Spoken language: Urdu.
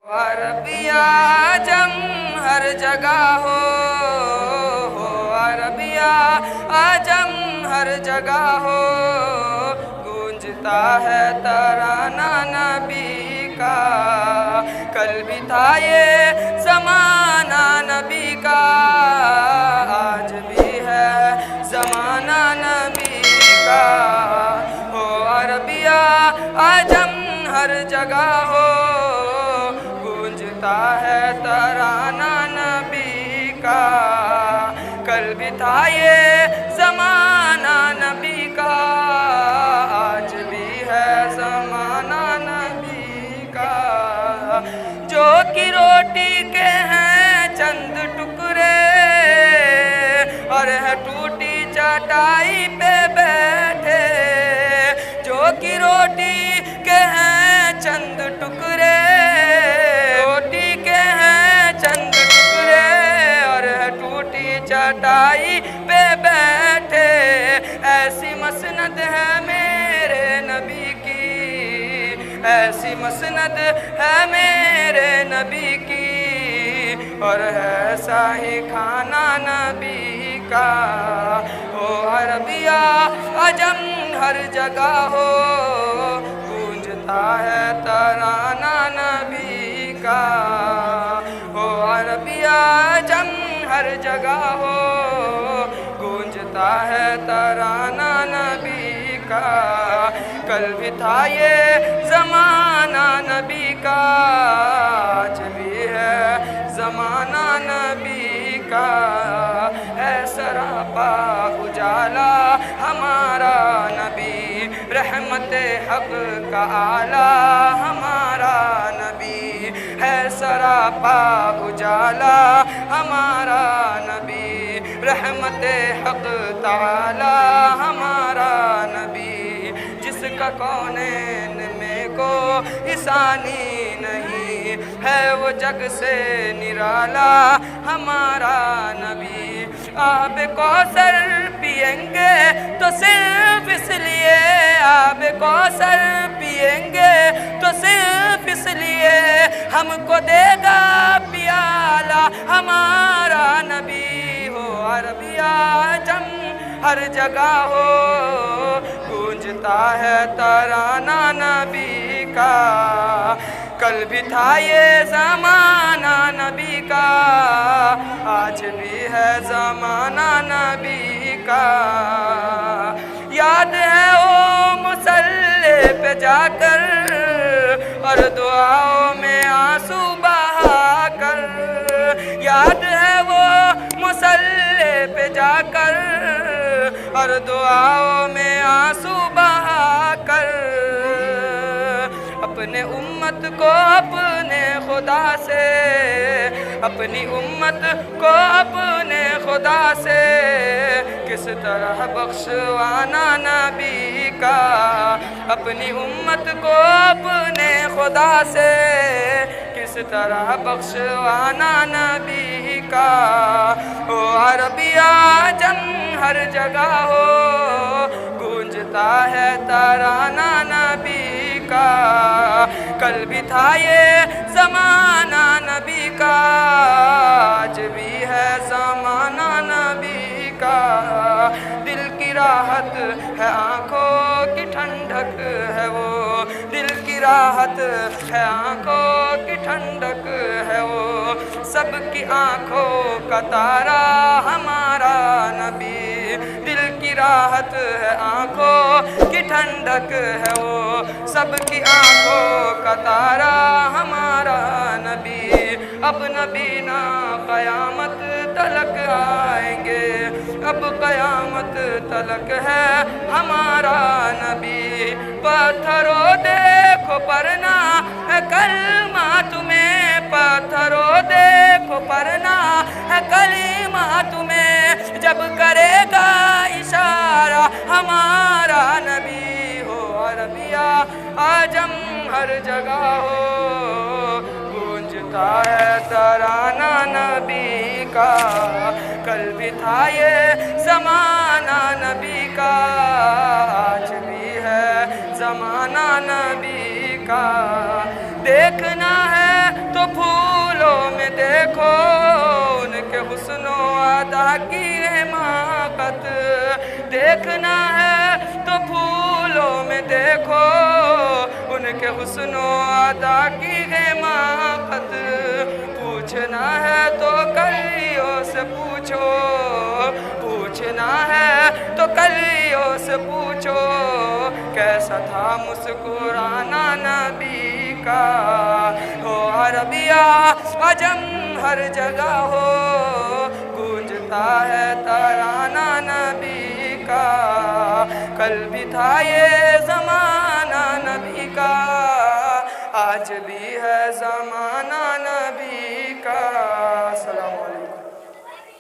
عربیہ عجم ہر جگہ ہو عربیہ عجم ہر جگہ ہو، گونجتا ہے ترانہ نبی کا، کل بھی تھا یہ زمانہ نبی کا، آج بھی ہے زمانہ نبی کا، ہو عربیہ عجم ہر جگہ ہو، گونجتا ہے ترانہ نبی کا، کل بھی تھا یہ زمانہ نبی کا، آج بھی ہے زمانہ نبی کا، جو کہ روٹی کے ہیں چند ٹکڑے اور ہے ٹوٹی چٹائی پہ بیٹھے، جو کہ روٹی کے ہیں چند ٹکڑے، روٹی کے ہیں چند ٹکڑے اور ہے ٹوٹی چٹائی پہ بیٹھے، ایسی مسند ہے میرے نبی کی، ایسی مسند ہے میرے نبی کی، اور ہے شاہی کھانا نبی کا، ہو عربیہ عجم ہر جگہ ہو، گونجتا ہے ترانہ نبی کا، ہو عربیہ عجم ہر جگہ ہو، گونجتا ہے ترانہ نبی کا، کل بھی تھا یہ زمانہ نبی کا، آج بھی ہے زمانہ نبی کا، ہے سراپا اجالا ہمارا نبی، رحمت حق کا آلہ ہمارا نبی، ہے سراپا اجالا ہمارا نبی، رحمت حق تعالی ہمارا نبی، جس کا کونین میں کوئی ثانی نہیں ہے، وہ جگ سے نرالا ہمارا نبی، آب کوثر پئیں گے تو صرف اس لیے، آب کوثر پئیں گے تو صرف اس لیے، ہم کو دے گا پیالہ ہمارا نبی، ہو عربیہ عجم ہر جگہ ہو، گونجتا ہے ترانہ نبی کا، کل بھی تھا یہ زمانہ نبی کا، آج بھی ہے زمانہ نبی کا، یاد ہے وہ مصلی پہ جا کر اور دعاؤں میں آنسو بہا کر، یاد ہے وہ مصلی پہ جا کر اور دعاؤں میں آنسو بہا کر، اپنے امت کو اپنے خدا سے، اپنی امت کو اپنے خدا سے کس طرح بخشوانا نبی کا، اپنی امت کو اپنے خدا سے کس طرح بخشوانا نبی کا، ہو عربیہ عجم ہر جگہ ہو، گونجتا ہے ترانہ نبی کا، کل بھی تھا یہ زمانہ نبی کا، آج بھی ہے زمانہ نبی کا، دل کی راحت ہے آنکھوں کی ٹھنڈک ہے وہ، دل کی راحت ہے آنکھوں کی ٹھنڈک ہے وہ، سب کی آنکھوں کا تارا ہمارا نبی، دل کی راحت ہے آنکھوں کی ٹھنڈک ہے وہ، سب کی آنکھوں کا تارا ہمارا نبی، اب نبی نا قیامت تلک آئیں گے، اب قیامت تلک ہے ہمارا نبی، پتھروں دیکھو پرنا ہے کلمہ تمہیں، پتھروں دیکھو پرنا ہے کلمہ تمہیں، جب کرے گا اشارہ ہمارا نبی، ہو عربیہ عجم ہر جگہ ہو، گونجتا ہے ترانہ نبی کا، کل بھی تھا یہ زمانہ نبی کا، آج بھی ہے زمانہ نبی کا۔ دیکھنا ہے تو پھولوں میں دیکھو ان کے حسن و ادا کی حماقت، دیکھنا ہے تو پھولوں میں دیکھو ان کے حسن و ادا کی حماقت۔ پوچھنا ہے تو کلیوں سے پوچھو، پوچھنا ہے تو کلیوں سے پوچھو، کیسا تھا مسکرانا نبی کا۔ ہو عربیہ عجم ہر جگہ ہو، گونجتا ہے ترانہ نبی کا۔ کل بھی تھا یہ زمانہ نبی کا، آج بھی ہے زمانہ نبی کا۔